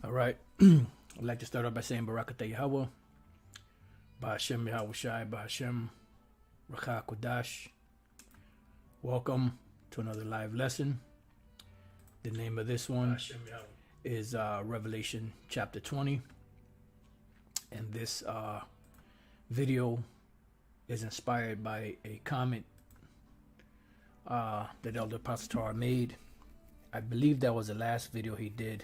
All right. I'd like to start off by saying Barakatah Yahweh, Ba'ashem Yahweh Shai, Ba'ashem Rakha Kodash. Welcome to another live lesson. The name of this one is Revelation chapter 20. And this video is inspired by a comment that Elder Pastor made. I believe that was the last video he did.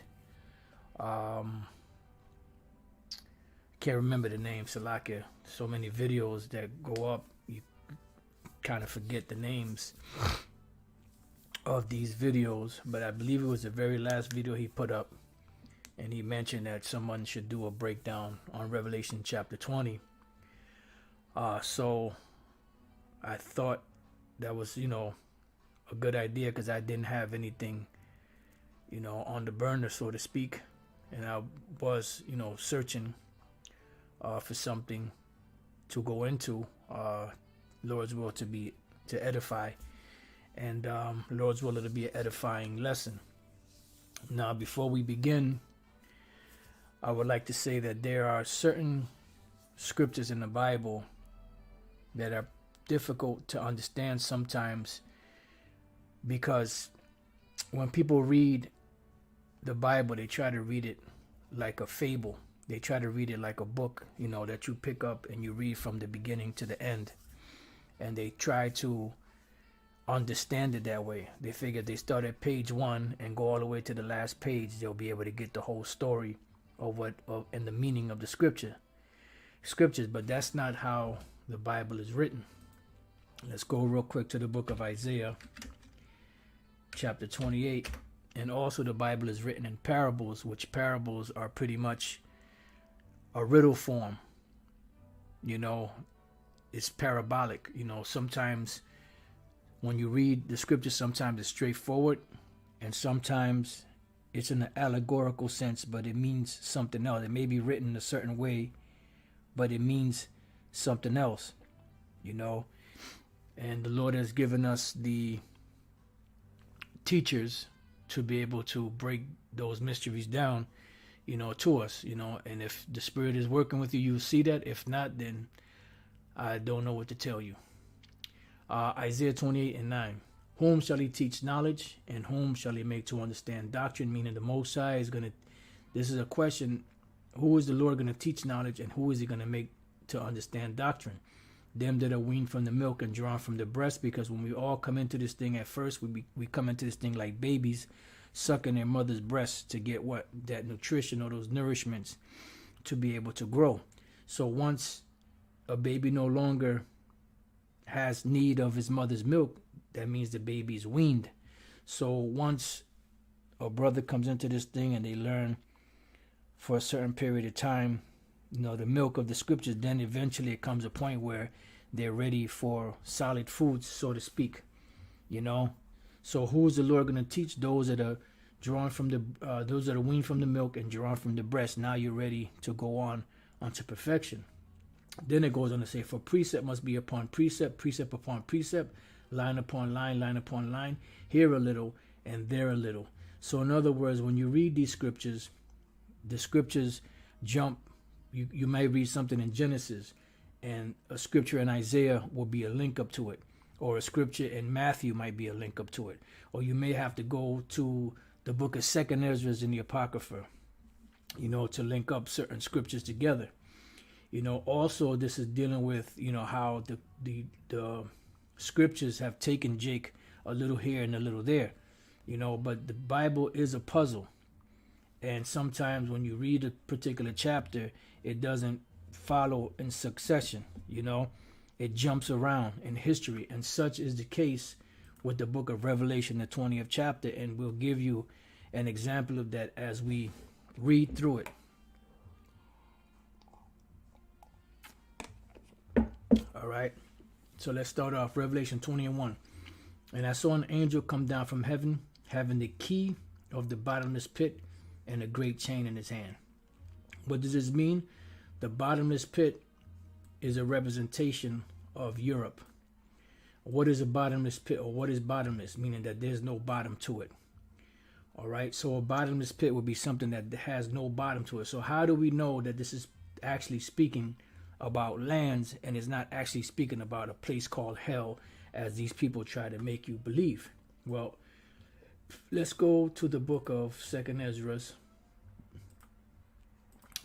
Can't remember the name, Salakia. So many videos that go up, you kind of forget the names of these videos. But I believe it was the very last video he put up, and he mentioned that someone should do a breakdown on Revelation chapter 20. So I thought that was, a good idea, because I didn't have anything, on the burner, so to speak. And I was, searching for something to go into, Lord's will to edify, and Lord's will to be an edifying lesson. Now, before we begin, I would like to say that there are certain scriptures in the Bible that are difficult to understand sometimes, because when people read the Bible, they try to read it like a fable. They try to read it like a book, that you pick up and you read from the beginning to the end. And they try to understand it that way. They figure they start at page 1 and go all the way to the last page, they'll be able to get the whole story and the meaning of the scriptures. But that's not how the Bible is written. Let's go real quick to the book of Isaiah, chapter 28. And also the Bible is written in parables, which parables are pretty much a riddle form. It's parabolic. Sometimes when you read the scripture, sometimes it's straightforward, and sometimes it's in an allegorical sense, but it means something else. It may be written a certain way, but it means something else, And the Lord has given us the teachers to be able to break those mysteries down, to us, and if the Spirit is working with you, you'll see that. If not, then I don't know what to tell you. Isaiah 28:9. Whom shall he teach knowledge, and whom shall he make to understand doctrine? Meaning the Most High is going to, this is a question, who is the Lord going to teach knowledge, and who is he going to make to understand doctrine? Them that are weaned from the milk and drawn from the breast, because when we all come into this thing at first, we come into this thing like babies, sucking their mother's breast to get that nutrition or those nourishments to be able to grow. So once a baby no longer has need of his mother's milk, that means the baby is weaned. So once a brother comes into this thing and they learn for a certain period of time, the milk of the scriptures, then eventually it comes a point where they're ready for solid foods, so to speak. So who's the Lord going to teach? Those that are drawn from those that are weaned from the milk and drawn from the breast. Now you're ready to go on unto perfection. Then it goes on to say, for precept must be upon precept, precept upon precept, line upon line, line upon line, here a little and there a little. So in other words, when you read these scriptures, the scriptures jump. You may read something in Genesis, and a scripture in Isaiah will be a link up to it, or a scripture in Matthew might be a link up to it, or you may have to go to the book of 2nd Ezra in the Apocrypha, to link up certain scriptures together. Also this is dealing with, how the scriptures have taken Jake a little here and a little there, but the Bible is a puzzle. And sometimes when you read a particular chapter, it doesn't follow in succession, It jumps around in history. And such is the case with the book of Revelation, the 20th chapter. And we'll give you an example of that as we read through it. All right. So let's start off Revelation 20:1. And I saw an angel come down from heaven, having the key of the bottomless pit and a great chain in his hand. What does this mean? The bottomless pit is a representation of Europe. What is a bottomless pit, or what is bottomless? Meaning that there's no bottom to it. All right. So a bottomless pit would be something that has no bottom to it. So how do we know that this is actually speaking about lands and is not actually speaking about a place called hell, as these people try to make you believe? Well, let's go to the book of 2nd Ezra,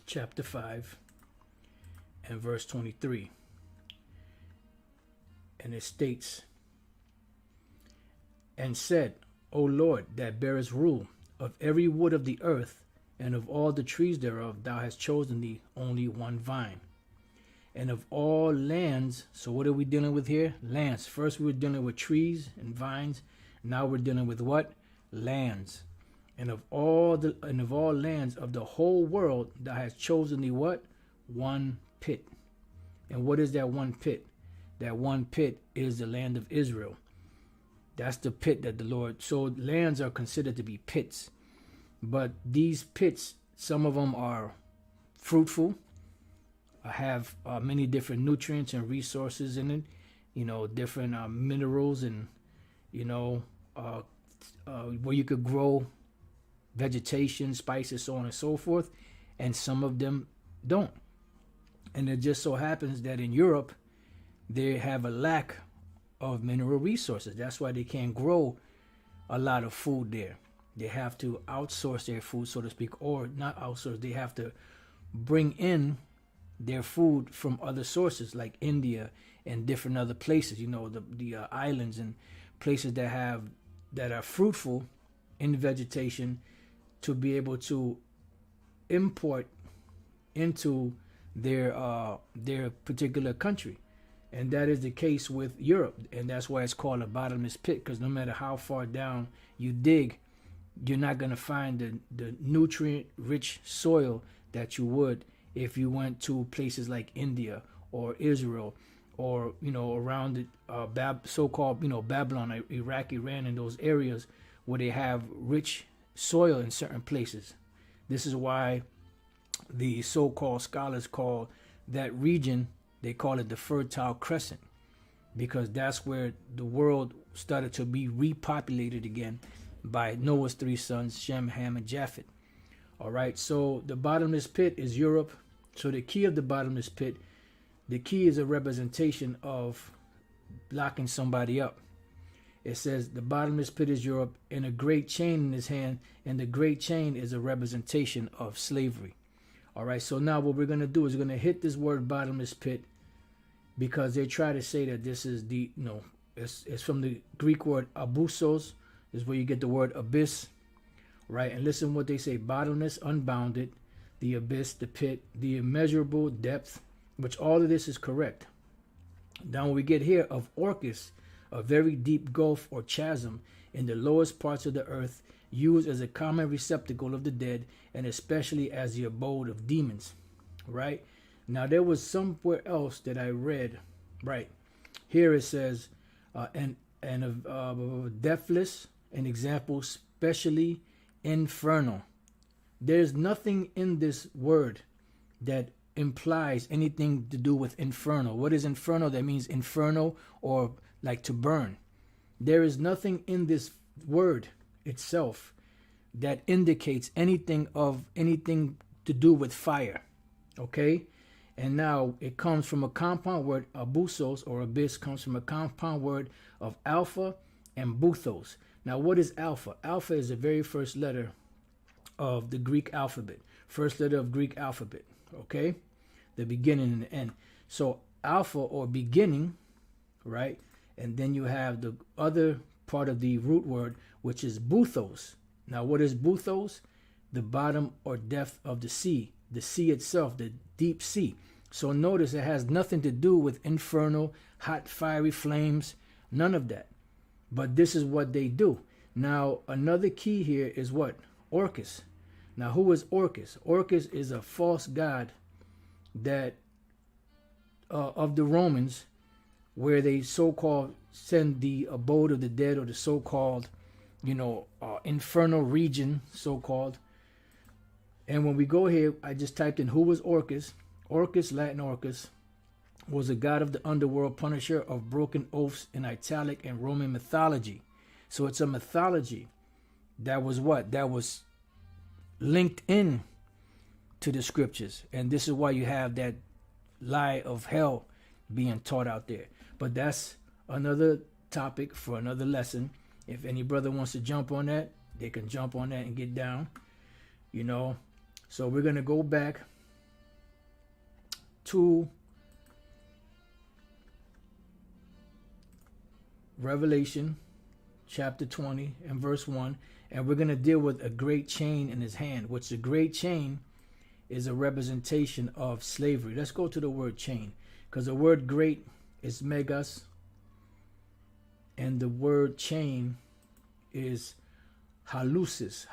chapter 5 and verse 23. And it states, and said, O Lord, that bearest rule of every wood of the earth, and of all the trees thereof, thou hast chosen thee only one vine. And of all lands, so what are we dealing with here? Lands. First we were dealing with trees and vines. Now we're dealing with what? Lands. And of all lands of the whole world, thou hast chosen thee what? One pit. And what is that one pit? That one pit is the land of Israel. That's the pit that the Lord. So lands are considered to be pits. But these pits, some of them are fruitful, have many different nutrients and resources in it, different minerals, and where you could grow vegetation, spices, so on and so forth. And some of them don't. And it just so happens that in Europe, they have a lack of mineral resources. That's why they can't grow a lot of food there. They have to outsource their food, so to speak, or not outsource. They have to bring in their food from other sources like India and different other places, the islands and places that are fruitful in vegetation, to be able to import into their particular country. And that is the case with Europe. And that's why it's called a bottomless pit, because no matter how far down you dig, you're not going to find the nutrient-rich soil that you would if you went to places like India or Israel, or around the so-called Babylon, Iraq, Iran, and those areas where they have rich soil in certain places. This is why the so-called scholars call that region, they call it the Fertile Crescent, because that's where the world started to be repopulated again by Noah's three sons, Shem, Ham, and Japheth. All right, so the bottomless pit is Europe. So the key of the bottomless pit, the key is a representation of locking somebody up. It says the bottomless pit is Europe, and a great chain in his hand, and the great chain is a representation of slavery. All right, so now what we're going to do is we're going to hit this word bottomless pit, because they try to say that this is it's from the Greek word abusos, is where you get the word abyss, right? And listen what they say: bottomless, unbounded, the abyss, the pit, the immeasurable depth, which all of this is correct. Now when we get here of Orcus, a very deep gulf or chasm in the lowest parts of the earth, used as a common receptacle of the dead, and especially as the abode of demons, right? Now there was somewhere else that I read, right? Here it says, and of deathless, an example, specially infernal. There's nothing in this word that implies anything to do with infernal. What is infernal? That means inferno, or like to burn. There is nothing in this word itself that indicates anything to do with fire. Okay? And now it comes from a compound word. Abusos, or abyss, comes from a compound word of alpha and buthos. Now what is alpha? Alpha is the very first letter of the Greek alphabet. First letter of Greek alphabet. Okay? The beginning and the end. So alpha, or beginning, right? And then you have the other part of the root word, which is buthos. Now what is buthos? The bottom or depth of the sea itself, the deep sea. So notice it has nothing to do with infernal, hot, fiery flames, none of that. But this is what they do. Now another key here is what? Orcus. Now who is Orcus? Orcus is a false god that of the Romans, where they so-called send the abode of the dead, or the so-called infernal region, so-called. And when we go here, I just typed in who was Orcus. Orcus, Latin Orcus, was a god of the underworld, punisher of broken oaths, in italic and Roman mythology. So it's a mythology that was what? That was linked in to the scriptures. And this is why you have that lie of hell being taught out there. But that's another topic for another lesson. If any brother wants to jump on that, they can jump on that and get down. You know, so we're going to go back to Revelation chapter 20 and verse 1, and we're going to deal with a great chain in his hand, which the great chain is a representation of slavery. Let's go to the word chain, because the word great is megas, and the word chain is halusis,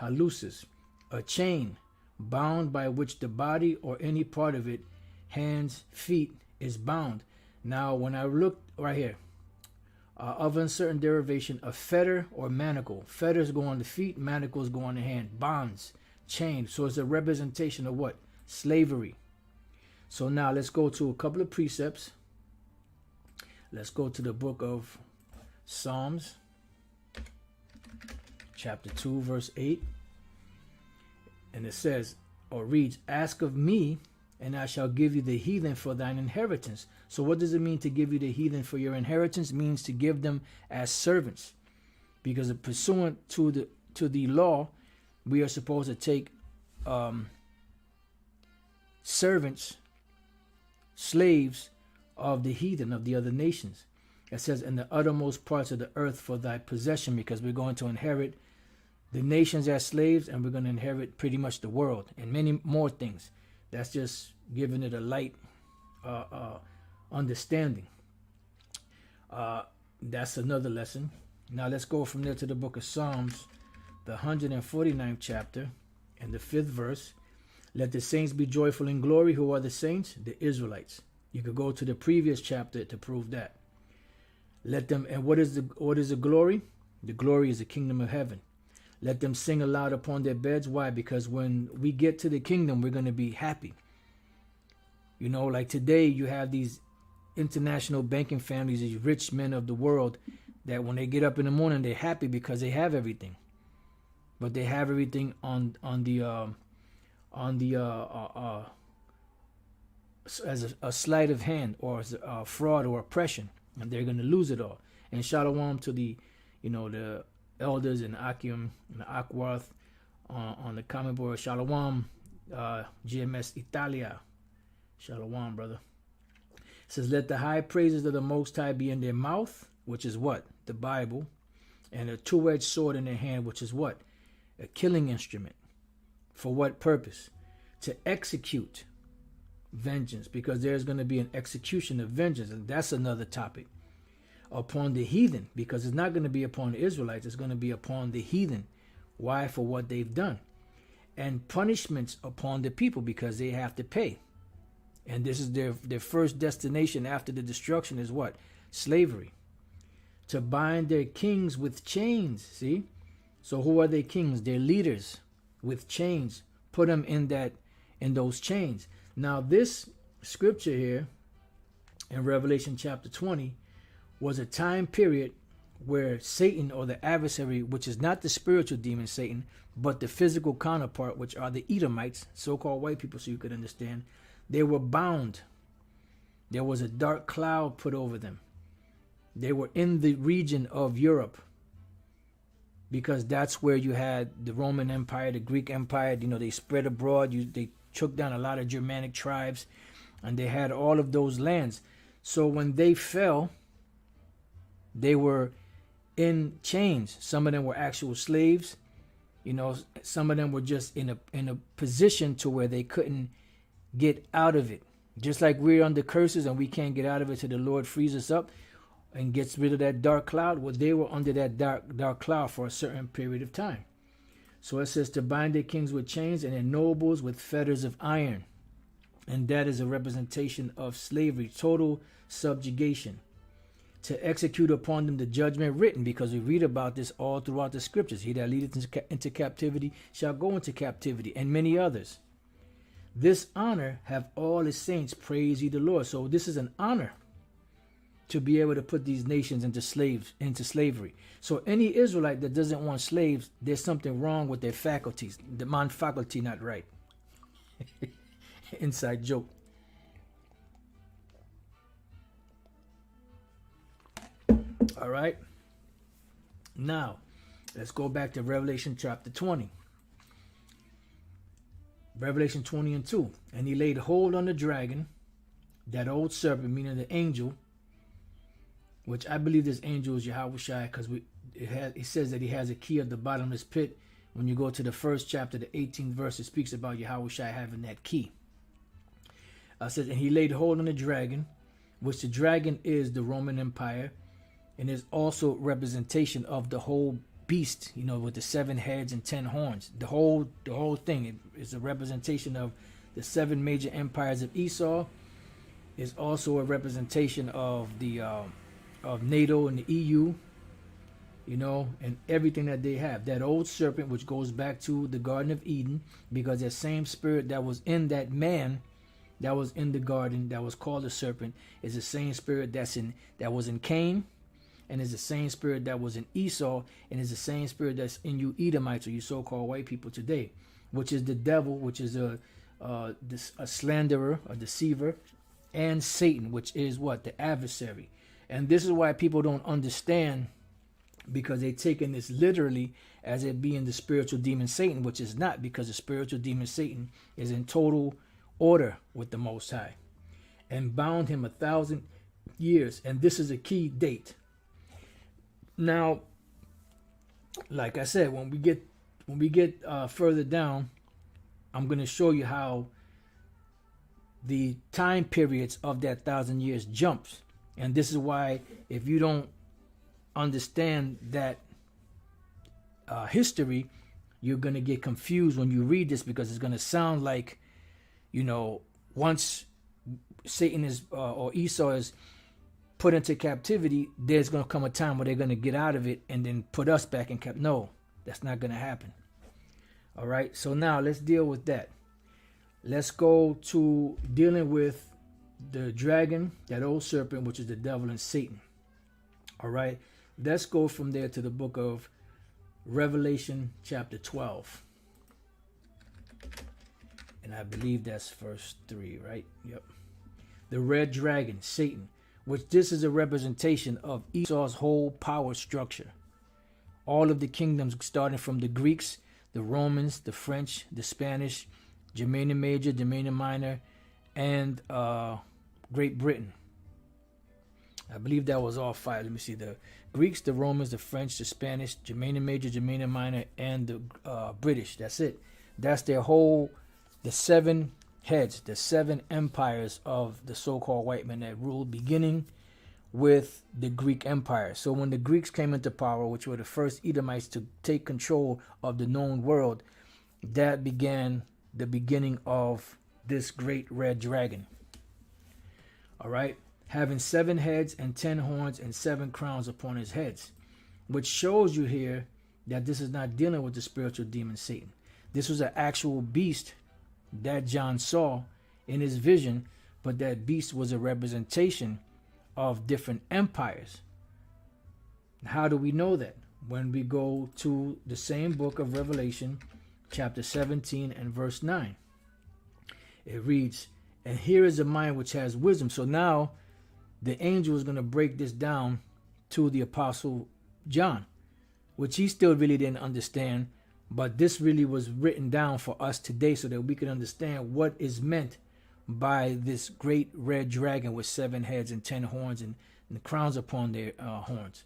a chain bound by which the body or any part of it, hands, feet, is bound. Now, when I look right here, of uncertain derivation, a fetter or manacle. Fetters go on the feet, manacles go on the hand. Bonds, chains. So it's a representation of what? Slavery. So now let's go to a couple of precepts. Let's go to the book of Psalms, chapter 2, verse 8. And it says, or reads, ask of me, and I shall give you the heathen for thine inheritance. So what does it mean to give you the heathen for your inheritance? It means to give them as servants. Because pursuant to the law, we are supposed to take servants, slaves of the heathen, of the other nations. It says, in the uttermost parts of the earth for thy possession, because we're going to inherit the nations as slaves, and we're going to inherit pretty much the world and many more things. That's just giving it a light understanding. That's another lesson. Now let's go from there to the book of Psalms, the 149th chapter and the 5th verse. Let the saints be joyful in glory. Who are the saints? The Israelites. You could go to the previous chapter to prove that. Let them, and what is the glory? The glory is the kingdom of heaven. Let them sing aloud upon their beds. Why? Because when we get to the kingdom, we're going to be happy. You know, like today, you have these international banking families, these rich men of the world, that when they get up in the morning, they're happy because they have everything. But they have everything on as a sleight of hand, or as a fraud or oppression, and they're going to lose it all. And shalom to the elders in Akim and Akwarth on the comment board. Shalom, GMS Italia. Shalom, brother. It says, let the high praises of the Most High be in their mouth, which is what? The Bible. And a two-edged sword in their hand, which is what? A killing instrument. For what purpose? To execute vengeance, because there's going to be an execution of vengeance, and that's another topic. Upon the heathen, because it's not going to be upon the Israelites, it's going to be upon the heathen. Why? For what they've done. And punishments upon the people, because they have to pay. And this is their first destination after the destruction is what? Slavery. To bind their kings with chains. See? So who are their kings? Their leaders with chains. Put them in those chains. Now this scripture here in Revelation chapter 20 was a time period where Satan, or the adversary, which is not the spiritual demon Satan, but the physical counterpart, which are the Edomites, so-called white people, so you could understand, they were bound. There was a dark cloud put over them. They were in the region of Europe, because that's where you had the Roman Empire, the Greek Empire. They spread abroad. They took down a lot of Germanic tribes, and they had all of those lands. So when they fell, they were in chains. Some of them were actual slaves. Some of them were just in a position to where they couldn't get out of it. Just like we're under curses and we can't get out of it till the Lord frees us up and gets rid of that dark cloud. Well, they were under that dark cloud for a certain period of time. So it says to bind their kings with chains and their nobles with fetters of iron. And that is a representation of slavery, total subjugation. To execute upon them the judgment written, because we read about this all throughout the scriptures. He that leadeth into captivity shall go into captivity, and many others. This honor have all his saints, praise ye the Lord. So this is an honor to be able to put these nations into slavery. So any Israelite that doesn't want slaves, there's something wrong with their faculties. The mind faculty not right. Inside joke. All right. Now, let's go back to Revelation chapter 20. Revelation 20 and 2. And he laid hold on the dragon, that old serpent, meaning the angel, which I believe this angel is Yahushua, because it says that he has a key of the bottomless pit. When you go to the first chapter, the 18th verse, it speaks about Yahushua having that key. It says, and he laid hold on the dragon, which the dragon is the Roman Empire, and is also representation of the whole beast, with the 7 heads and 10 horns. The whole thing is a representation of the 7 major empires of Esau. Is also a representation of the of NATO and the EU, and everything that they have. That old serpent, which goes back to the Garden of Eden, because that same spirit that was in that man, that was in the garden, that was called the serpent, is the same spirit that was in Cain, and is the same spirit that was in Esau, and is the same spirit that's in you Edomites, or you so-called white people today, which is the devil, which is a slanderer, a deceiver, and Satan, which is what? The adversary. And this is why people don't understand, because they're taking this literally as it being the spiritual demon Satan, which is not, because the spiritual demon Satan is in total order with the Most High and bound him 1,000 years. And this is a key date. Now, like I said, when we get further down, I'm going to show you how the time periods of that 1,000 years jumps. And this is why, if you don't understand that history, you're going to get confused when you read this, because it's going to sound like, once Satan is or Esau is put into captivity, there's going to come a time where they're going to get out of it and then put us back in captivity. No, that's not going to happen. All right, so now let's deal with that. Let's go to dealing with the dragon, that old serpent, which is the devil and Satan. All right, let's go from there to the book of Revelation chapter 12. And I believe that's verse 3, right? Yep. The red dragon, Satan, which this is a representation of Esau's whole power structure. All of the kingdoms, starting from the Greeks, the Romans, the French, the Spanish, Germania Major, Germania Minor, and Great Britain. I believe that was all 5. Let me see. The Greeks, the Romans, the French, the Spanish, Germania Major, Germania Minor, and the British. That's it. That's their whole, the 7 heads, the 7 empires of the so-called white men that ruled, beginning with the Greek Empire. So when the Greeks came into power, which were the first Edomites to take control of the known world, that began the beginning of this great red dragon. All right, having 7 heads and 10 horns and 7 crowns upon his heads, which shows you here that this is not dealing with the spiritual demon Satan. This was an actual beast that John saw in his vision, but that beast was a representation of different empires. How do we know that? When we go to the same book of Revelation, chapter 17 and verse 9. It reads, and here is a mind which has wisdom. So now the angel is going to break this down to the apostle John, which he still really didn't understand, but this really was written down for us today so that we can understand what is meant by this great red dragon with 7 heads and 10 horns and the crowns upon their horns.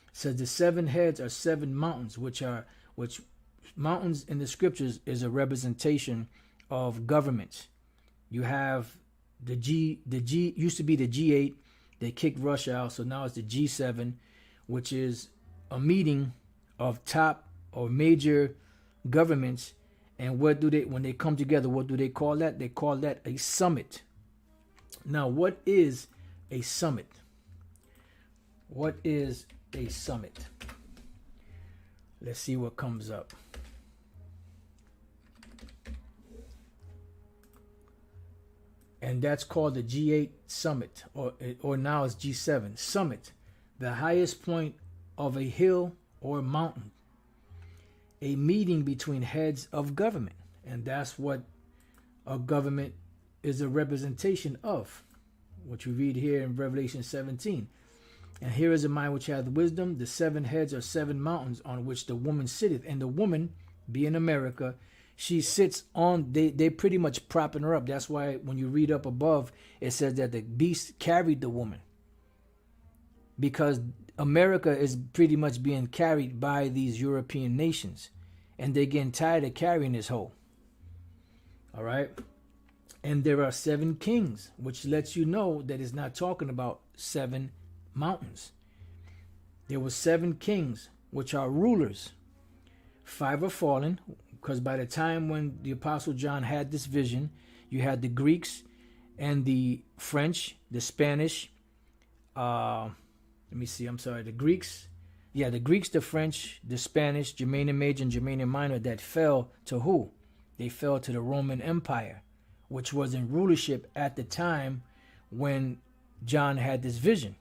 It says the 7 heads are 7 mountains, which mountains in the scriptures is a representation of governments. You have the G used to be the G8. They kicked Russia out, so now it's the G7, which is a meeting of top or major governments. And what do they, when they come together, what do they call that? They call that a summit. Now, what is a summit? What is a summit? Let's see what comes up. and that's called the G8 summit, or now it's G7 summit, the highest point of a hill or mountain, a meeting between heads of government. And that's what a government is a representation of, which we read here in Revelation 17. And here is a mind which hath wisdom. The 7 heads are 7 mountains on which the woman sitteth. And the woman, being America, she sits on, they pretty much propping her up. That's why when you read up above, it says that the beast carried the woman. Because America is pretty much being carried by these European nations. And they're getting tired of carrying this hoe. All right. And there are 7 kings, which lets you know that it's not talking about 7 mountains. There were 7 kings, which are rulers. 5 are fallen, because by the time when the Apostle John had this vision, you had the Greeks and the French, the Spanish. The Greeks. Yeah, the Greeks, the French, the Spanish, Germanian Major and Germanian Minor, that fell to who? They fell to the Roman Empire, which was in rulership at the time when John had this vision.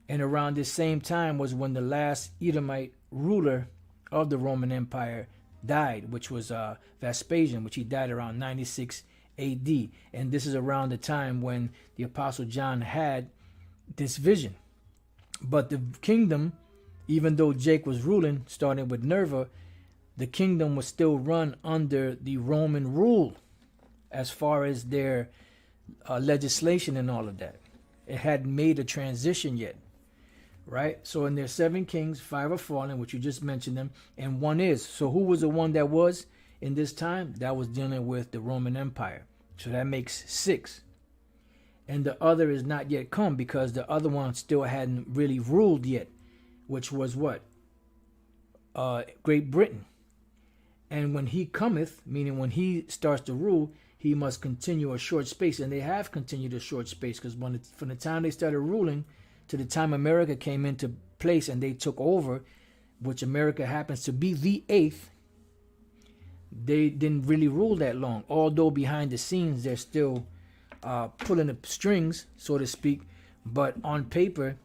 And around this same time was when the last Edomite ruler of the Roman Empire died, which was Vespasian, which he died around 96 AD. And this is around the time when the Apostle John had this vision. But the kingdom, even though Jake was ruling, starting with Nerva, the kingdom was still run under the Roman rule as far as their legislation and all of that. It hadn't made a transition yet. Right? So in their 7 kings, 5 are fallen, which you just mentioned them, and 1 is. So who was the one that was in this time? That was dealing with the Roman Empire. So that makes 6. And the other is not yet come, because the other one still hadn't really ruled yet, which was what? Great Britain. And when he cometh, meaning when he starts to rule, he must continue a short space. And they have continued a short space, because from the time they started ruling to the time America came into place and they took over, which America happens to be the 8th, they didn't really rule that long. Although behind the scenes they're still pulling the strings, so to speak, but on paper,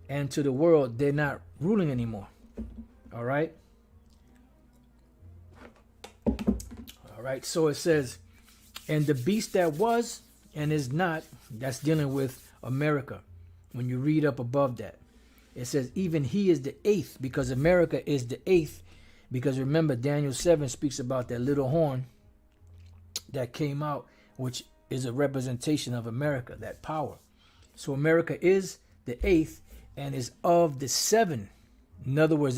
and to the world, they're not ruling anymore. All right. All right. So it says, and the beast that was and is not, that's dealing with America. When you read up above that, it says even he is the 8th, because America is the 8th. Because remember, Daniel 7 speaks about that little horn that came out, which is a representation of America, that power. So America is the 8th and is of the 7. In other words,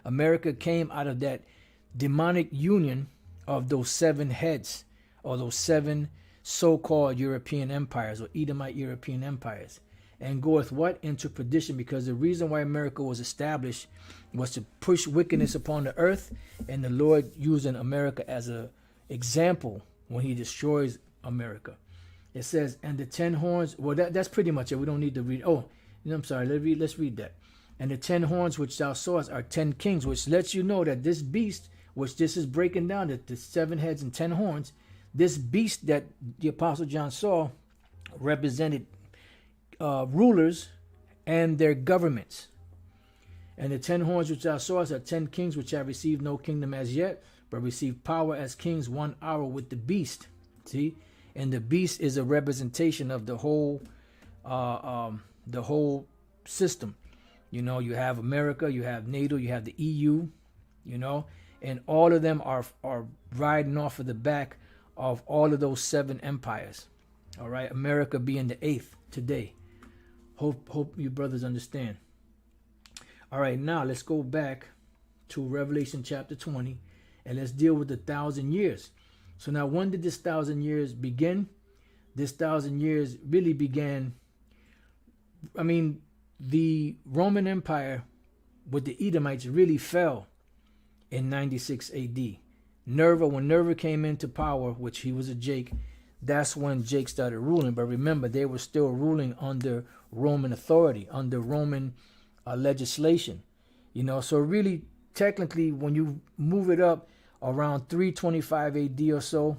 America came out of that demonic union of those 7 heads, or those 7 so-called European empires, or Edomite European empires, and goeth what? Into perdition. Because the reason why America was established was to push wickedness upon the earth, and the Lord using America as an example when he destroys America. It says, and the 10 horns, well, that's pretty much it. We don't need to read. Oh, I'm sorry. Let's read that. And the 10 horns which thou sawest are 10 kings, which lets you know that this beast, which this is breaking down, that the 7 heads and 10 horns, this beast that the Apostle John saw represented rulers and their governments. And the 10 horns which thou sawest are 10 kings, which have received no kingdom as yet, but receive power as kings 1 hour with the beast. See? And the beast is a representation of the whole system. You have America, you have NATO, you have the EU, and all of them are riding off of the back of all of those 7 empires. All right, America being the 8th today. Hope you brothers understand. All right, now let's go back to Revelation chapter 20, and let's deal with the 1,000 years. So now, when did this 1,000 years begin? This 1,000 years really began, the Roman Empire with the Edomites really fell in 96 AD. When Nerva came into power, which he was a Jake, that's when Jake started ruling. But remember, they were still ruling under Roman authority, under Roman legislation. So really, technically, when you move it up around 325 AD or so,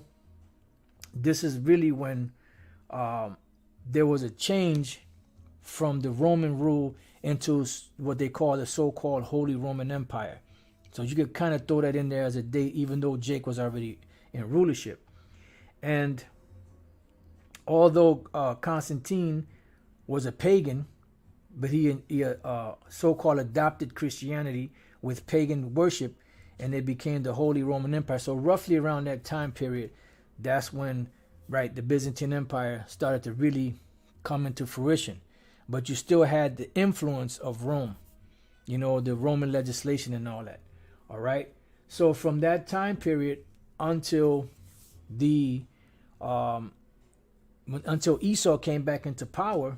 this is really when there was a change from the Roman rule into what they call the so-called Holy Roman Empire. So you could kind of throw that in there as a date, even though Jake was already in rulership. And although Constantine was a pagan, but he so-called adopted Christianity with pagan worship, and it became the Holy Roman Empire. So roughly around that time period, that's when, right, the Byzantine Empire started to really come into fruition. But you still had the influence of Rome, the Roman legislation and all that. All right. So from that time period until until Esau came back into power,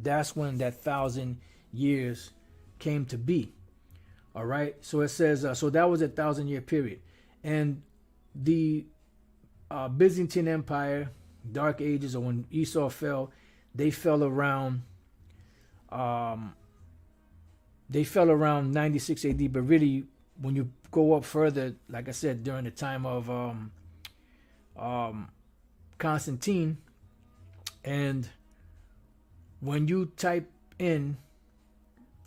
that's when that 1,000 years came to be. All right. So it says, so that was a 1,000-year period. And the Byzantine Empire, Dark Ages, or when Esau fell, they fell around 96 AD. But really, when you go up further, like I said, during the time of Constantine, and when you type in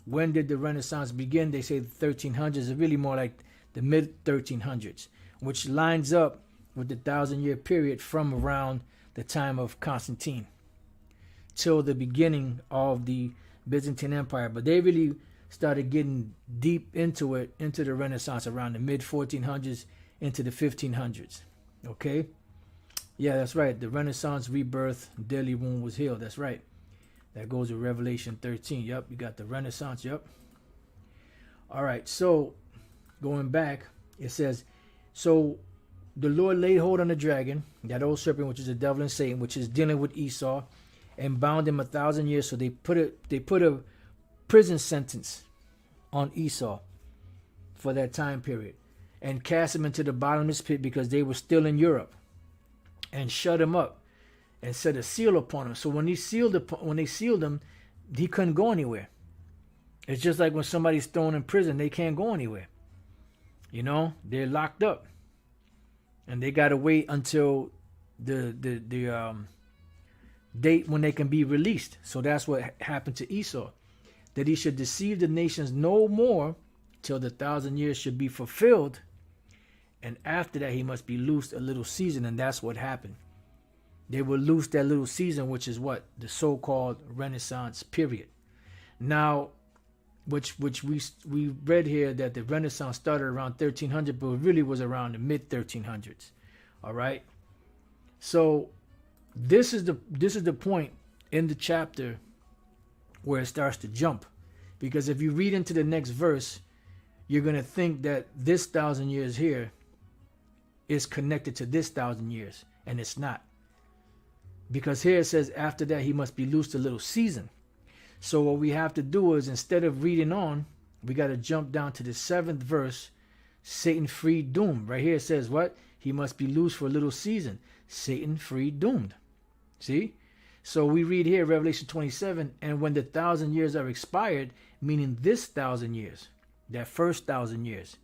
when did the Renaissance begin, they say the 1300s. It's really more like the mid 1300s, which lines up with the 1,000-year period from around the time of Constantine till the beginning of the Byzantine Empire. But they really started getting deep into it, into the Renaissance around the mid 1400s into the 1500s. Okay? Yeah, that's right. The Renaissance rebirth, deadly wound was healed. That's right. That goes with Revelation 13. Yep, you got the Renaissance. Yep. All right, so going back, it says, so the Lord laid hold on the dragon, that old serpent, which is the devil and Satan, which is dealing with Esau, and bound him 1,000 years. So they put a prison sentence on Esau for that time period, and cast him into the bottomless pit because they were still in Europe, and shut him up, and set a seal upon him. So when they sealed him, he couldn't go anywhere. It's just like when somebody's thrown in prison, they can't go anywhere. They're locked up, and they gotta wait until the date when they can be released. So that's what happened to Esau, that he should deceive the nations no more till the 1,000 years should be fulfilled, and after that he must be loosed a little season. And that's what happened. They were loosed that little season, which is what the so-called Renaissance period. Now, which we read here that the Renaissance started around 1300, but it really was around the mid 1300s. All right. So this is the point in the chapter where it starts to jump, because if you read into the next verse, you're gonna think that this 1,000 years here is connected to this 1,000 years, and it's not. Because here it says after that he must be loosed a little season. So what we have to do is, instead of reading on, we got to jump down to the 7th verse. Satan free doomed. Right here it says what? He must be loosed for a little season. Satan free doomed. See? So we read here Revelation 27, and when the 1,000 years are expired, meaning this 1,000 years, that first 1,000 years,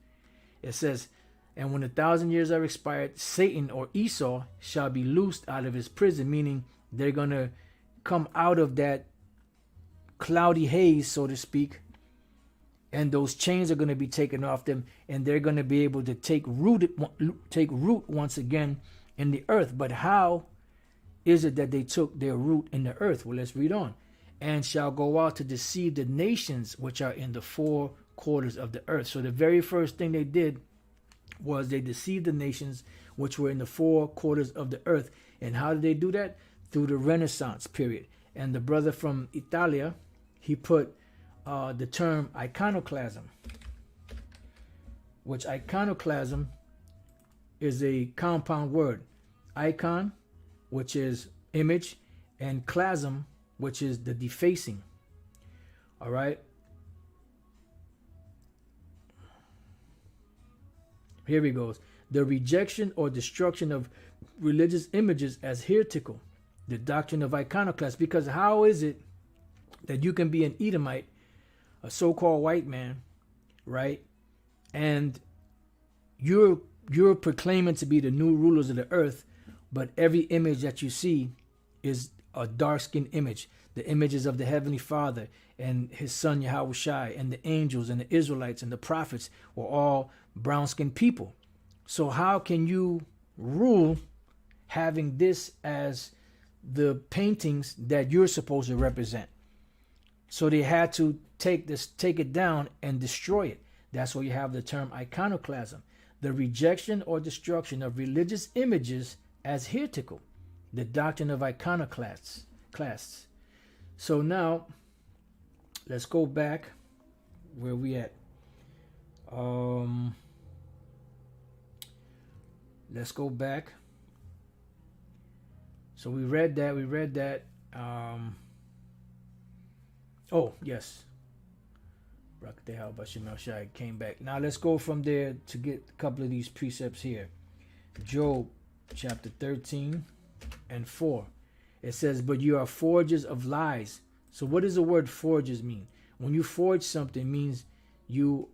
it says, and when the 1,000 years are expired, Satan or Esau shall be loosed out of his prison, meaning they're going to come out of that cloudy haze, so to speak, and those chains are going to be taken off them, and they're going to be able to take root once again in the earth. But how is it that they took their root in the earth? Well, let's read on. And shall go out to deceive the nations which are in the 4 quarters of the earth. So the very first thing they did was they deceived the nations which were in the 4 quarters of the earth. And how did they do that? Through the Renaissance period. And the brother from Italia, he put the term iconoclasm, which iconoclasm is a compound word. Icon, which is image, and clasm, which is the defacing. All right. Here he goes. The rejection or destruction of religious images as heretical. The doctrine of iconoclasm. Because how is it that you can be an Edomite, a so-called white man, right? And you're proclaiming to be the new rulers of the earth, But every image that you see is a dark-skinned image. The images of the Heavenly Father and His Son Yahweh Shai and the angels and the Israelites and the prophets were all brown-skinned people. So how can you rule having this as the paintings that you're supposed to represent? So they had to take it down and destroy it. That's why you have the term iconoclasm, the rejection or destruction of religious images as heretical, the doctrine of iconoclasts. So now let's go back where we at. Let's go back. So we read that. Oh, yes. Came back. Now let's go from there to get a couple of these precepts here. Job chapter 13 and 4. It says, but you are forgers of lies. So what does the word forgers mean? When you forge something, it means you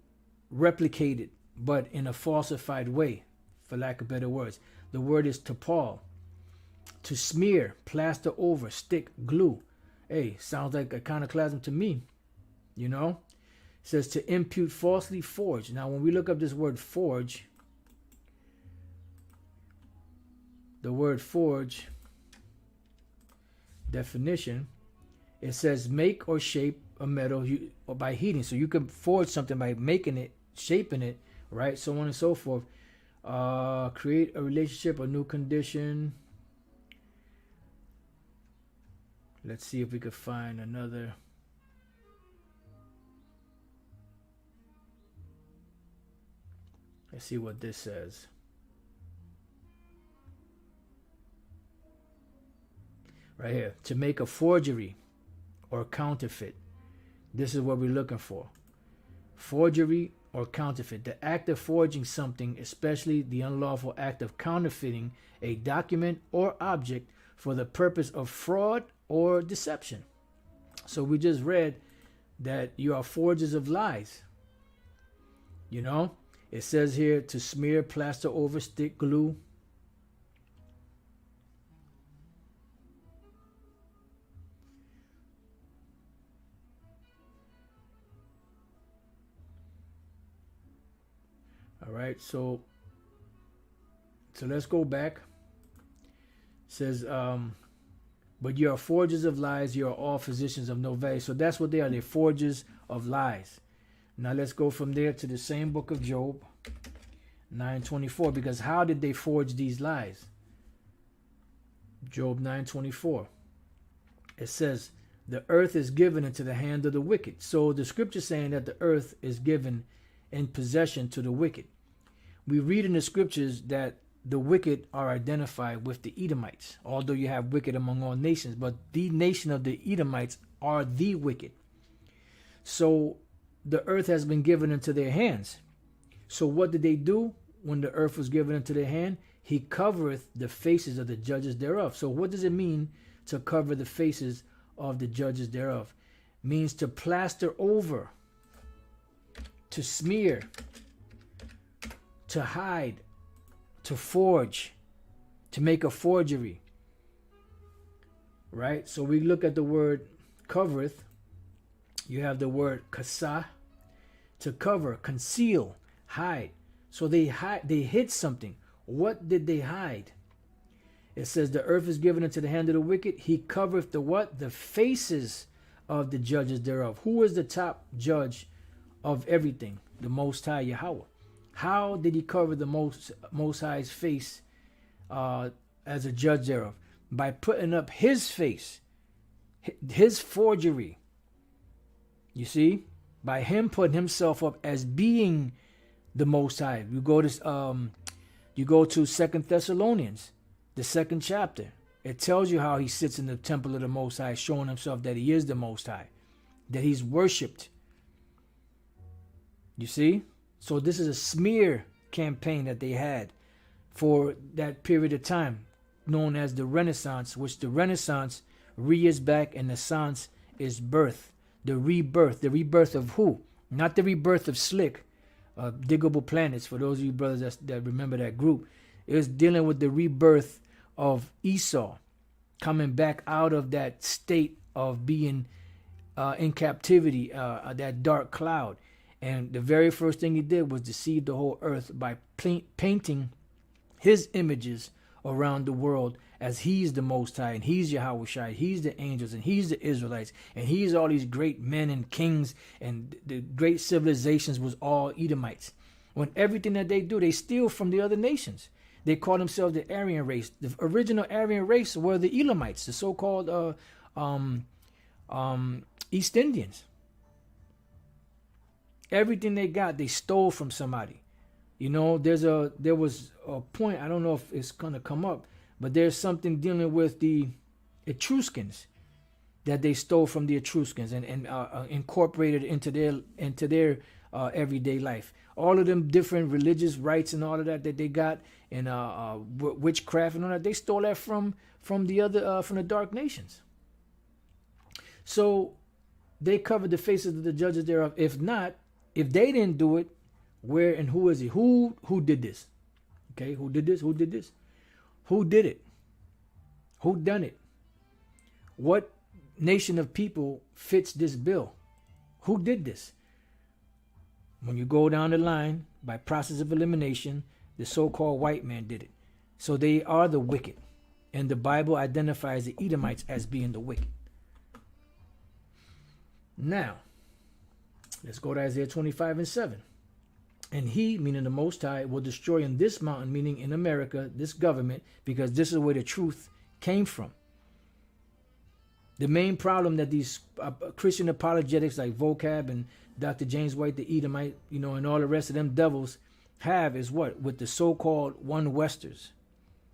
replicate it, but in a falsified way, for lack of better words. The word is tapal. To smear, plaster over, stick, glue. Hey, sounds like iconoclasm to me. You know? It says to impute falsely, forge. Now, when we look up this word forge, the word forge definition, it says make or shape a metal or by heating. So you can forge something by making it, shaping it, right? So on and so forth. Create a relationship, a new condition. Let's see if we could find another. Let's see what this says. Right here. To make a forgery or counterfeit. This is what we're looking for. Forgery or counterfeit. The act of forging something, especially the unlawful act of counterfeiting a document or object for the purpose of fraud or deception. So we just read that you are forgers of lies. You know, it says here to smear, plaster over, stick, glue. All right, so let's go back. It says, but you are forgers of lies, you are all physicians of no value. So that's what they are. They're forgers of lies. Now let's go from there to the same book of Job 9:24. Because how did they forge these lies? Job 9:24. It says, the earth is given into the hand of the wicked. So the scripture is saying that the earth is given in possession to the wicked. We read in the scriptures that the wicked are identified with the Edomites, although you have wicked among all nations, but the nation of the Edomites are the wicked. So the earth has been given into their hands. So what did they do when the earth was given into their hand? He covereth the faces of the judges thereof. So what does it mean to cover the faces of the judges thereof? It means to plaster over, to smear, to hide, to forge, to make a forgery. Right? So we look at the word covereth. You have the word kasa, to cover, conceal, hide. So they hid something. What did they hide? It says the earth is given into the hand of the wicked. He covereth the what? The faces of the judges thereof. Who is the top judge of everything? The Most High Yahweh. How did he cover the Most High's face as a judge thereof? By putting up his face, his forgery. You see? By him putting himself up as being the Most High. You go to 2 Thessalonians, the 2nd chapter. It tells you how he sits in the temple of the Most High, showing himself that he is the Most High, that he's worshipped. You see? So this is a smear campaign that they had for that period of time, known as the Renaissance, which the Renaissance, re is back and the sans is birth. The rebirth of who? Not the rebirth of Slick, Diggable Planets, for those of you brothers that remember that group. It was dealing with the rebirth of Esau coming back out of that state of being in captivity, that dark cloud. And the very first thing he did was deceive the whole earth by painting his images around the world as he's the Most High, and he's Yahweh Shai, he's the angels, and he's the Israelites, and he's all these great men and kings, and the great civilizations was all Edomites. When everything that they do, they steal from the other nations. They call themselves the Aryan race. The original Aryan race were the Elamites, the so-called East Indians. Everything they got, they stole from somebody. You know, there was a point, I don't know if it's going to come up, but there's something dealing with the Etruscans that they stole from the Etruscans and incorporated into their everyday life. All of them different religious rites and all of that they got, and witchcraft and all that, they stole that from the dark nations. So they covered the faces of the judges thereof. If not, if they didn't do it, where and who is he? Who did this? Okay, who did this? Who did this? Who did it? Who done it? What nation of people fits this bill? Who did this? When you go down the line, by process of elimination, the so-called white man did it. So they are the wicked. And the Bible identifies the Edomites as being the wicked. Now, let's go to Isaiah 25:7. And he, meaning the Most High, will destroy in this mountain, meaning in America, this government, because this is where the truth came from. The main problem that these Christian apologetics like Vocab and Dr. James White, the Edomite, and all the rest of them devils have is what? With the so-called One Westers,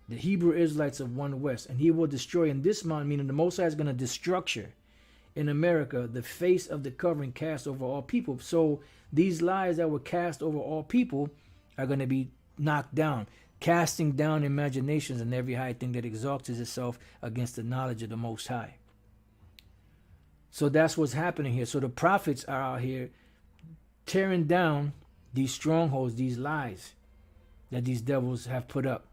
the Hebrew Israelites of One West. And he will destroy in this mountain, meaning the Most High is going to destructure in America the face of the covering cast over all people. So these lies that were cast over all people are going to be knocked down, casting down imaginations and every high thing that exalts itself against the knowledge of the Most High. So that's what's happening here. So the prophets are out here tearing down these strongholds, these lies that these devils have put up.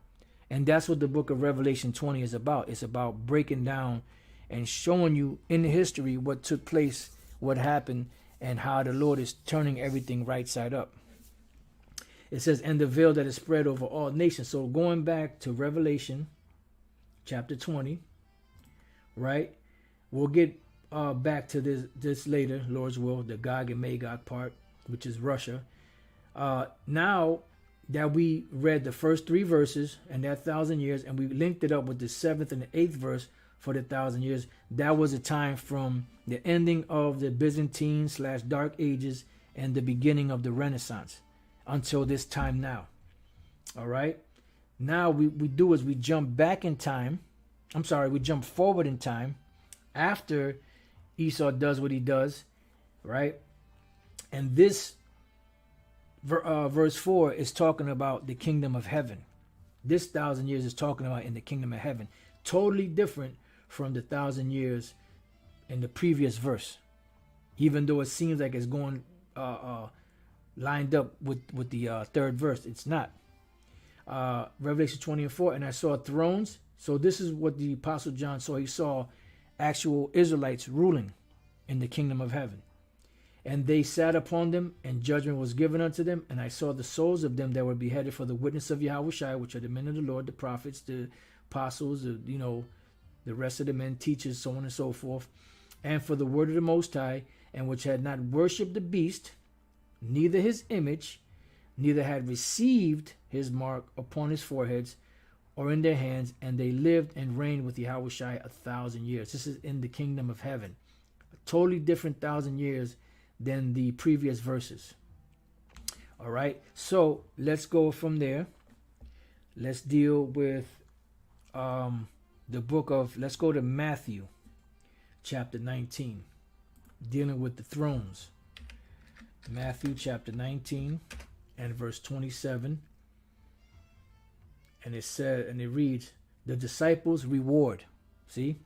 And that's what the book of Revelation 20 is about. It's about breaking down and showing you in history what took place, what happened, and how the Lord is turning everything right side up. It says, and the veil that is spread over all nations. So going back to Revelation chapter 20, right? We'll get back to this later, Lord's will, the Gog and Magog part, which is Russia. Now that we read the first 3 verses and that 1,000 years, and we linked it up with the 7th and the 8th verse for the 1,000 years, that was a time from the ending of the Byzantine/Dark Ages and the beginning of the Renaissance until this time now. All right. Now we do is we jump back in time. We jump forward in time after Esau does what he does, right? And this verse 4 is talking about the kingdom of heaven. This 1,000 years is talking about in the kingdom of heaven. Totally different from the 1,000 years in the previous verse, even though it seems like it's going lined up with the 3rd verse. It's not. Revelation 20:4, and I saw thrones. So this is what the Apostle John saw. He saw actual Israelites ruling in the kingdom of heaven. And they sat upon them, and judgment was given unto them. And I saw the souls of them that were beheaded for the witness of Yahweh Shai, which are the men of the Lord, the prophets, the apostles, the rest of the men, teachers, so on and so forth, and for the word of the Most High, and which had not worshipped the beast, neither his image, neither had received his mark upon his foreheads or in their hands, and they lived and reigned with Yahweh Shai 1,000 years. This is in the kingdom of heaven. A totally different 1,000 years than the previous verses. All right, so let's go from there. Let's deal with the book of, let's go to Matthew chapter 19, dealing with the thrones. Matthew chapter 19 and verse 27. And it said, and it reads, the disciples' reward. See?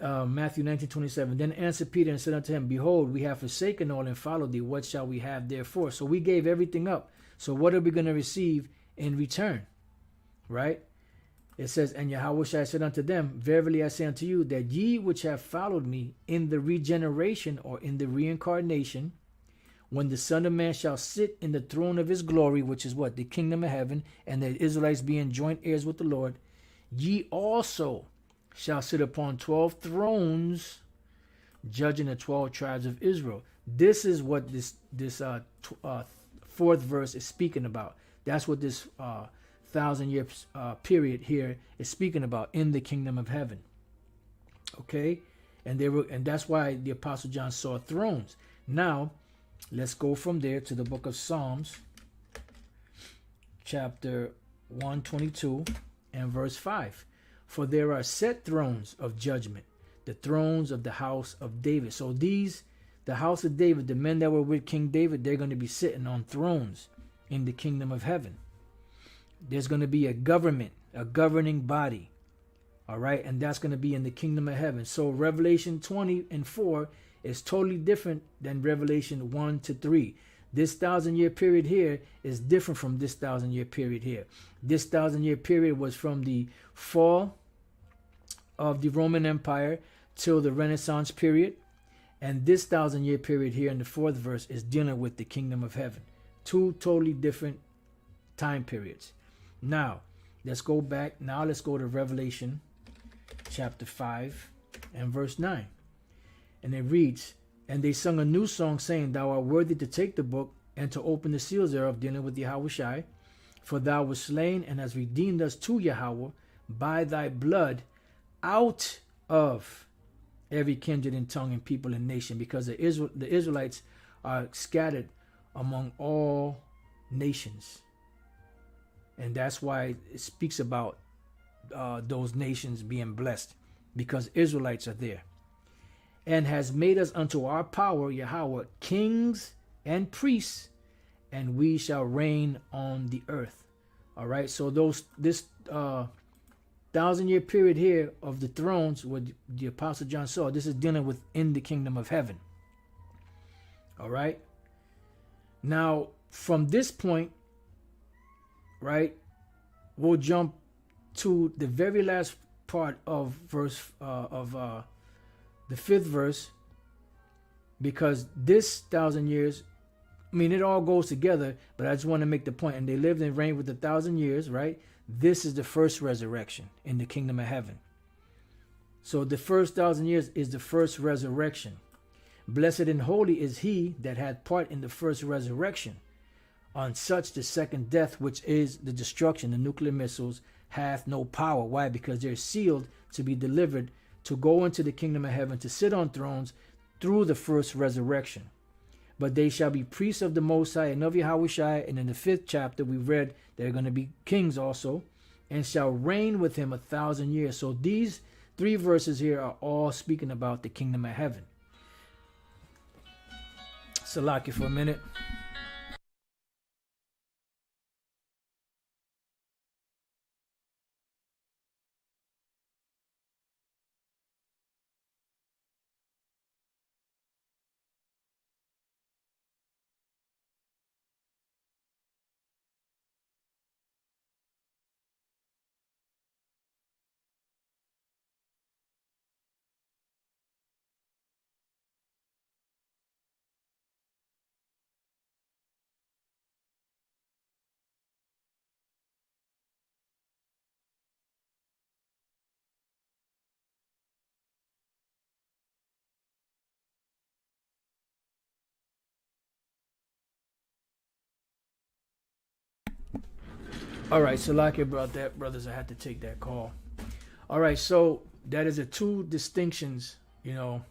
Matthew 19:27. Then answered Peter and said unto him, behold, we have forsaken all and followed thee. What shall we have therefore? So we gave everything up. So what are we going to receive in return? Right? It says, and Yahweh said unto them, verily I say unto you, that ye which have followed me in the regeneration or in the reincarnation, when the Son of Man shall sit in the throne of his glory, which is what? The kingdom of heaven, and the Israelites being joint heirs with the Lord, ye also shall sit upon 12 thrones, judging the 12 tribes of Israel. This is what this fourth verse is speaking about. That's what this 1,000-year period here is speaking about in the kingdom of heaven. Okay, and that's why the Apostle John saw thrones. Now, let's go from there to the book of Psalms, chapter 122 and verse 5. For there are set thrones of judgment, the thrones of the house of David. So the house of David, the men that were with King David, they're going to be sitting on thrones in the kingdom of heaven. There's going to be a government, a governing body. All right. And that's going to be in the kingdom of heaven. So Revelation 20 and 4 is totally different than Revelation 1 to 3. This 1,000-year period here is different from this 1,000-year period here. This 1,000-year period was from the fall of the Roman Empire till the Renaissance period. And this 1,000-year period here in the fourth verse is dealing with the kingdom of heaven. Two totally different time periods. Now, let's go back. Now let's go to Revelation chapter 5 and verse 9. And it reads, and they sung a new song, saying, thou art worthy to take the book and to open the seals thereof, dealing with Yahweh, for thou wast slain and hast redeemed us to Yahweh by thy blood out of every kindred and tongue and people and nation, because the Israelites are scattered among all nations. And that's why it speaks about those nations being blessed, because Israelites are there. And has made us unto our power, Yahweh, kings and priests, and we shall reign on the earth. All right. So this 1,000-year period here of the thrones, what the Apostle John saw, this is dealing with in the kingdom of heaven. All right. Now, from this point, right, we'll jump to the very last part of verse the fifth verse, because this 1,000 years, I mean, it all goes together, but I just want to make the point. And they lived and reigned with 1,000 years, right? This is the first resurrection in the kingdom of heaven. So the first 1,000 years is the first resurrection. Blessed and holy is he that had part in the first resurrection. On such the second death, which is the destruction, the nuclear missiles, hath no power. Why? Because they're sealed to be delivered, to go into the kingdom of heaven, to sit on thrones through the first resurrection. But they shall be priests of the Most High and of Yahweh. And in the 5th chapter, we read they're going to be kings also, and shall reign with him 1,000 years. So these 3 verses here are all speaking about the kingdom of heaven. Salaki for a minute. All right, Salaki about that, brothers. I had to take that call. All right, so that is the 2 distinctions, in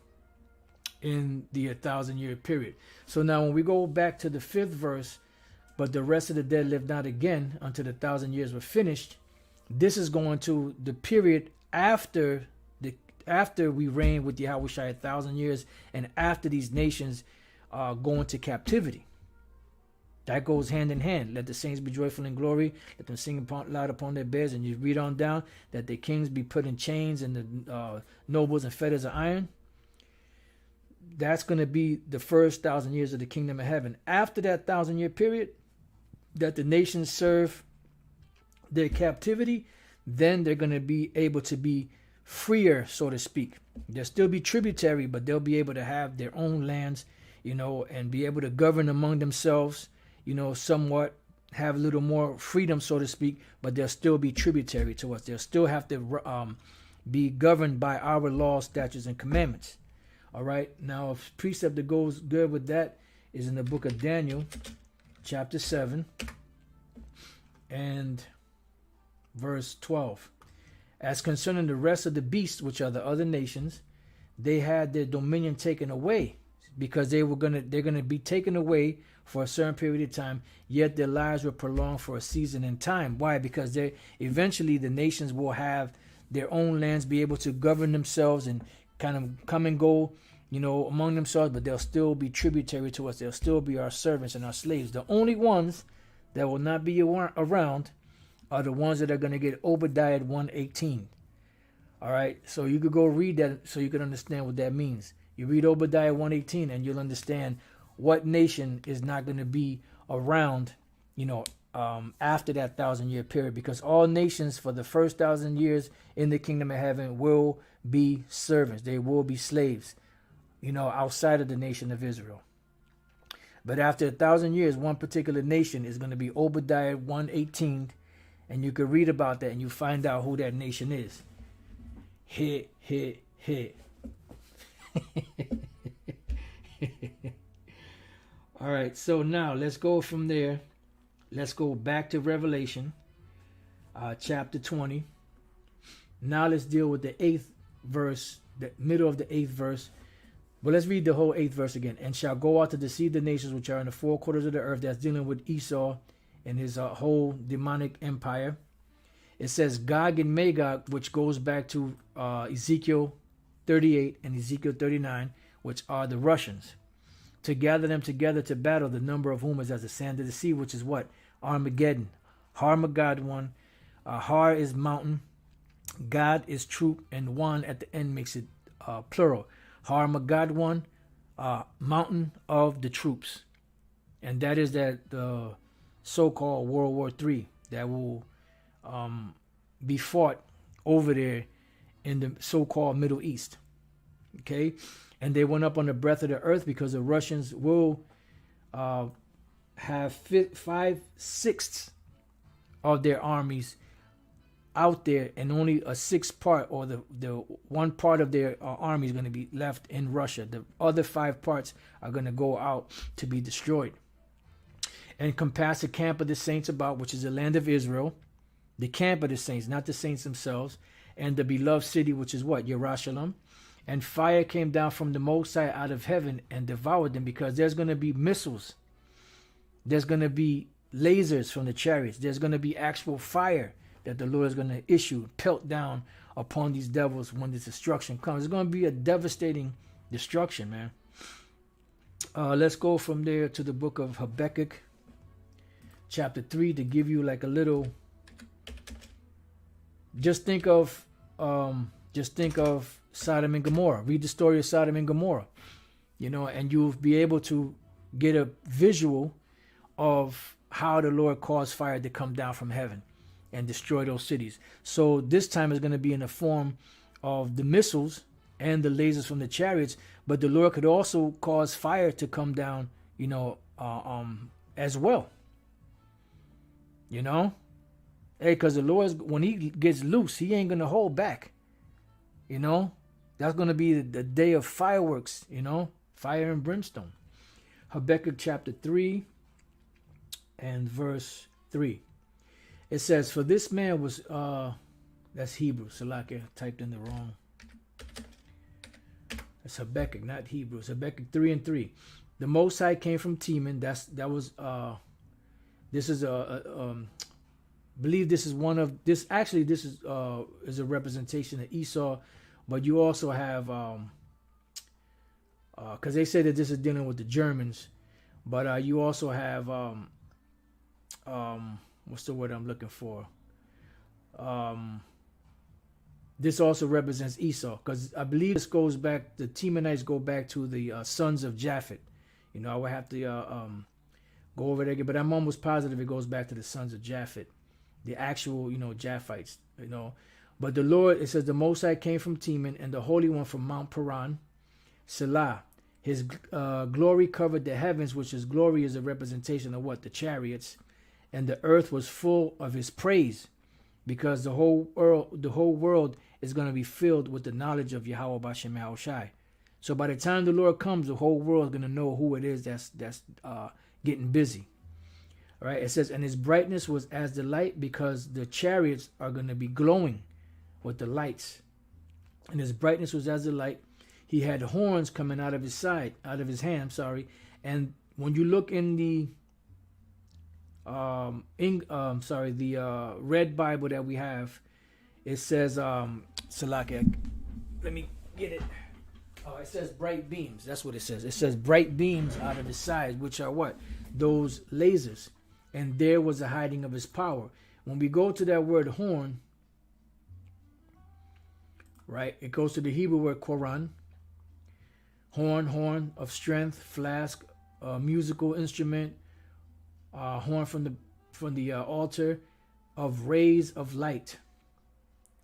the 1,000-year period. So now when we go back to the 5th verse, but the rest of the dead lived not again until the 1,000 years were finished. This is going to the period after we reign with Yahweh 1,000 years, and after these nations go into captivity. That goes hand in hand. Let the saints be joyful in glory. Let them sing loud upon their beds. And you read on down that the kings be put in chains and the nobles and fetters of iron. That's going to be the first 1,000 years of the kingdom of heaven. After that 1,000-year period that the nations serve their captivity, then they're going to be able to be freer, so to speak. They'll still be tributary, but they'll be able to have their own lands, and be able to govern among themselves, somewhat have a little more freedom, so to speak, but they'll still be tributary to us. They'll still have to be governed by our laws, statutes, and commandments. All right. Now, a precept that goes good with that is in the book of Daniel, chapter 7 and verse 12. As concerning the rest of the beasts, which are the other nations, they had their dominion taken away, because they're gonna be taken away for a certain period of time, yet their lives were prolonged for a season in time. Why? Because eventually the nations will have their own lands, be able to govern themselves and kind of come and go, among themselves, but they'll still be tributary to us. They'll still be our servants and our slaves. The only ones that will not be around are the ones that are going to get Obadiah 1:18. All right, so you could go read that so you can understand what that means. You read Obadiah 1:18 and you'll understand what nation is not going to be around, after that 1,000-year period, because all nations for the first 1,000 years in the kingdom of heaven will be servants. They will be slaves, outside of the nation of Israel. But after 1,000 years, one particular nation is going to be Obadiah 1:18, and you can read about that and you find out who that nation is. Hit. All right, so now let's go from there. Let's go back to Revelation, chapter 20. Now let's deal with the 8th verse, the middle of the 8th verse. But let's read the whole 8th verse again. And shall go out to deceive the nations which are in the four quarters of the earth. That's dealing with Esau and his whole demonic empire. It says Gog and Magog, which goes back to Ezekiel 38 and Ezekiel 39, which are the Russians, to gather them together to battle, the number of whom is as the sand of the sea, which is what? Armageddon. Harmageddon. Har is mountain, God is troop, and one at the end makes it plural. Harmageddon, mountain of the troops. And that is that the so-called World War III that will be fought over there in the so-called Middle East. Okay? And they went up on the breadth of the earth because the Russians will have 5/6 of their armies out there, and only a sixth part, or the one part of their army is going to be left in Russia. The other 5 parts are going to go out to be destroyed. And compass the camp of the saints about, which is the land of Israel, the camp of the saints, not the saints themselves, and the beloved city, which is what? Jerusalem. And fire came down from the Most High out of heaven and devoured them, because there's going to be missiles. There's going to be lasers from the chariots. There's going to be actual fire that the Lord is going to issue, pelt down upon these devils when this destruction comes. It's going to be a devastating destruction, man. Let's go from there to the book of Habakkuk, chapter 3, to give you like a little. Just think of Sodom and Gomorrah. Read the story of Sodom and Gomorrah, and you'll be able to get a visual of how the Lord caused fire to come down from heaven and destroy those cities. So this time is going to be in the form of the missiles and the lasers from the chariots, but the Lord could also cause fire to come down, as well. Hey, because the Lord, when he gets loose, he ain't going to hold back. That's going to be the day of fireworks, fire and brimstone. Habakkuk chapter 3 and verse 3. It says, for this man was, that's Hebrew. Salakia typed in the wrong. It's Habakkuk, not Hebrew. It's Habakkuk 3 and 3. The Most High came from Teman. Believe this is one of this. Actually, this is a representation of Esau, but you also have because they say that this is dealing with the Germans, but you also have what's the word I'm looking for? This also represents Esau, because I believe this goes back. The Temanites go back to the sons of Japhet. I would have to go over there again, but I'm almost positive it goes back to the sons of Japhet. the actual, Japhites, But the Lord, it says, the Most High came from Teman, and the Holy One from Mount Paran, Selah. His glory covered the heavens, which his glory is a representation of what? The chariots. And the earth was full of his praise, because the whole world is going to be filled with the knowledge of Yahweh Bashem Yahushai. So by the time the Lord comes, the whole world is going to know who it is that's getting busy. All right, it says, and his brightness was as the light, because the chariots are going to be glowing with the lights. And his brightness was as the light. He had horns coming out of his side, out of his hand, sorry. And when you look in the red Bible that we have, it says Salakia. Let me get it. It says bright beams. That's what it says. It says bright beams out of his side, which are what? Those lasers. And there was a hiding of his power. When we go to that word horn, right, it goes to the Hebrew word koran. Horn of strength, flask, musical instrument, horn from the altar, of rays of light.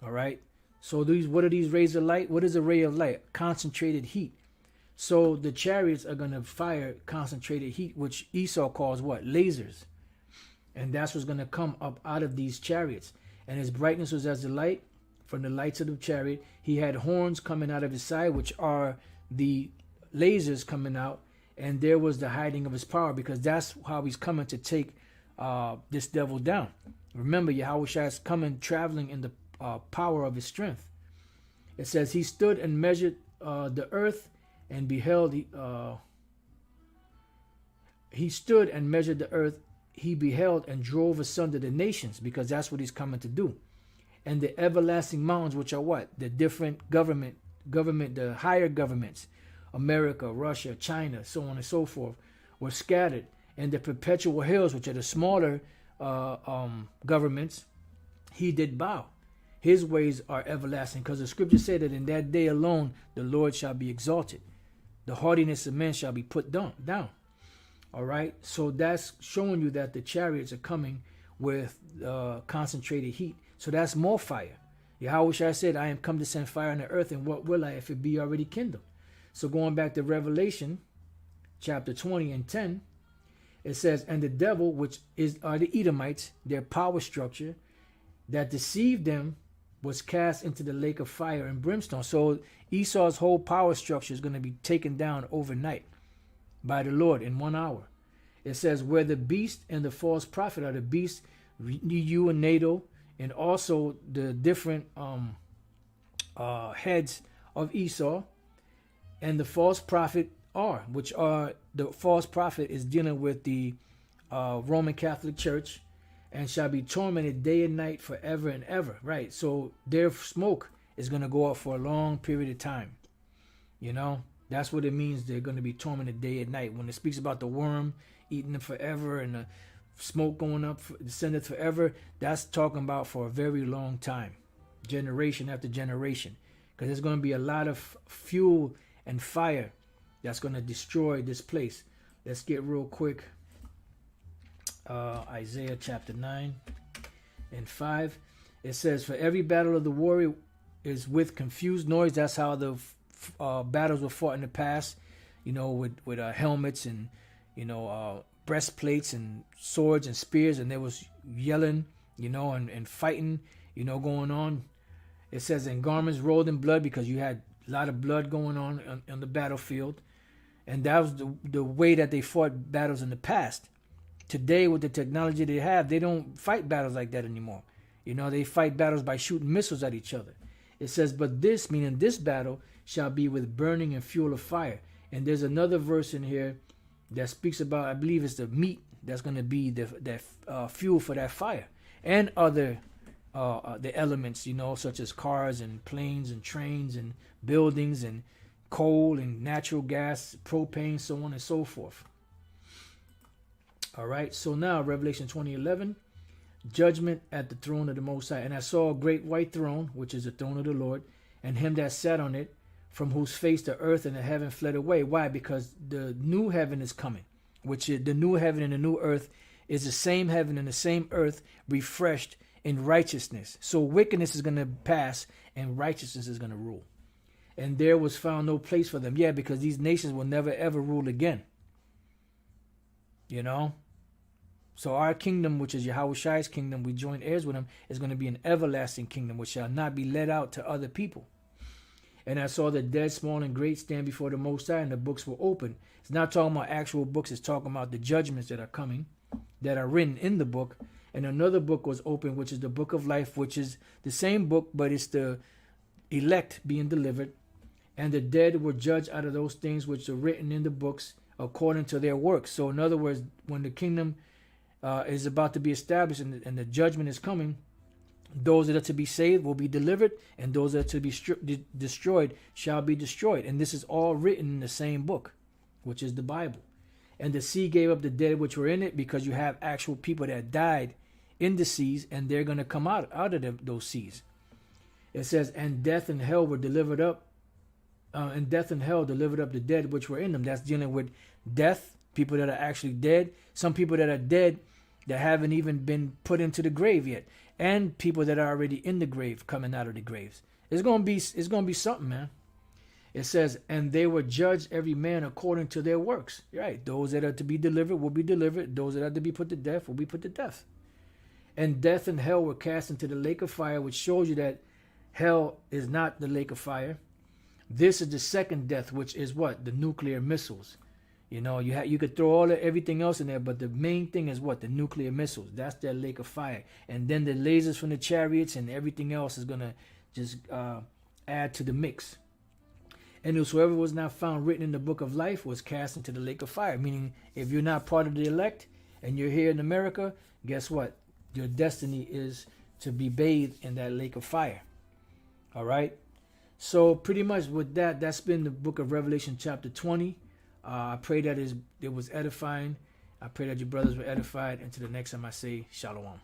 All right. So what are these rays of light? What is a ray of light? Concentrated heat. So the chariots are going to fire concentrated heat, which Esau calls what? Lasers. And that's what's going to come up out of these chariots. And his brightness was as the light from the lights of the chariot. He had horns coming out of his side, which are the lasers coming out. And there was the hiding of his power, because that's how he's coming to take this devil down. Remember, Yahushua is coming traveling in the power of his strength. It says he stood and measured the earth and beheld. He stood and measured the earth. He beheld and drove asunder the nations, because that's what he's coming to do. And the everlasting mountains, which are what? The different government, the higher governments, America, Russia, China, so on and so forth, were scattered. And the perpetual hills, which are the smaller governments, he did bow. His ways are everlasting, because the scriptures say that in that day alone the Lord shall be exalted. The haughtiness of men shall be put down. All right, so that's showing you that the chariots are coming with concentrated heat. So that's more fire. Yahushua said, I am come to send fire on the earth, and what will I if it be already kindled? So going back to Revelation chapter 20 and 10, it says, and the devil, which are the Edomites, their power structure that deceived them, was cast into the lake of fire and brimstone. So Esau's whole power structure is going to be taken down overnight by the Lord in 1 hour. It says, where the beast and the false prophet are. The beast, EU and NATO, and also the different heads of Esau, and the false prophet are, which are, the false prophet is dealing with the Roman Catholic Church, and shall be tormented day and night forever and ever. Right. So their smoke is going to go up for a long period of time. That's what it means. They're going to be tormented day and night. When it speaks about the worm eating them forever and the smoke going up, descended forever, that's talking about for a very long time, generation after generation, because there's going to be a lot of fuel and fire that's going to destroy this place. Let's get real quick. Isaiah chapter 9 and 5. It says, for every battle of the warrior is with confused noise. That's how the battles were fought in the past, with helmets and, breastplates and swords and spears. And there was yelling, and fighting, going on. It says, and garments rolled in blood, because you had a lot of blood going on the battlefield. And that was the way that they fought battles in the past. Today, with the technology they have, they don't fight battles like that anymore. They fight battles by shooting missiles at each other. It says, but this, meaning this battle, shall be with burning and fuel of fire. And there's another verse in here that speaks about, I believe it's the meat that's going to be the fuel for that fire. And other the elements, such as cars and planes and trains and buildings and coal and natural gas, propane, so on and so forth. All right, so now Revelation 20:11, judgment at the throne of the Most High. And I saw a great white throne, which is the throne of the Lord, and him that sat on it, from whose face the earth and the heaven fled away. Why? Because the new heaven is coming, which is the new heaven and the new earth is the same heaven and the same earth refreshed in righteousness. So wickedness is going to pass and righteousness is going to rule. And there was found no place for them. Yeah, because these nations will never ever rule again. You know? So our kingdom, which is Yahweh kingdom, we join heirs with him, is going to be an everlasting kingdom, which shall not be let out to other people. And I saw the dead, small and great, stand before the Most High, and the books were open. It's not talking about actual books. It's talking about the judgments that are coming, that are written in the book. And another book was open, which is the book of life, which is the same book, but it's the elect being delivered. And the dead were judged out of those things which are written in the books according to their works. So in other words, when the kingdom is about to be established and the judgment is coming, those that are to be saved will be delivered, and those that are to be destroyed shall be destroyed. And this is all written in the same book, which is the Bible. And the sea gave up the dead which were in it, because you have actual people that died in the seas, and they're going to come out of those seas. It says, and death and hell were delivered up, and death and hell delivered up the dead which were in them. That's dealing with death, people that are actually dead, some people that are dead that haven't even been put into the grave yet, and people that are already in the grave coming out of the graves. It's gonna be something, man. It says, and they were judged every man according to their works. Right. Those that are to be delivered will be delivered. Those that are to be put to death will be put to death. And death and hell were cast into the lake of fire, which shows you that hell is not the lake of fire. This is the second death, which is what? The nuclear missiles. You know, you could throw everything else in there, but the main thing is what? The nuclear missiles. That's their lake of fire. And then the lasers from the chariots and everything else is going to just add to the mix. And whosoever was not found written in the book of life was cast into the lake of fire. Meaning, if you're not part of the elect and you're here in America, guess what? Your destiny is to be bathed in that lake of fire. All right? So pretty much with that, that's been the book of Revelation chapter 20. I pray that it was edifying. I pray that your brothers were edified. Until the next time I say, Shalom.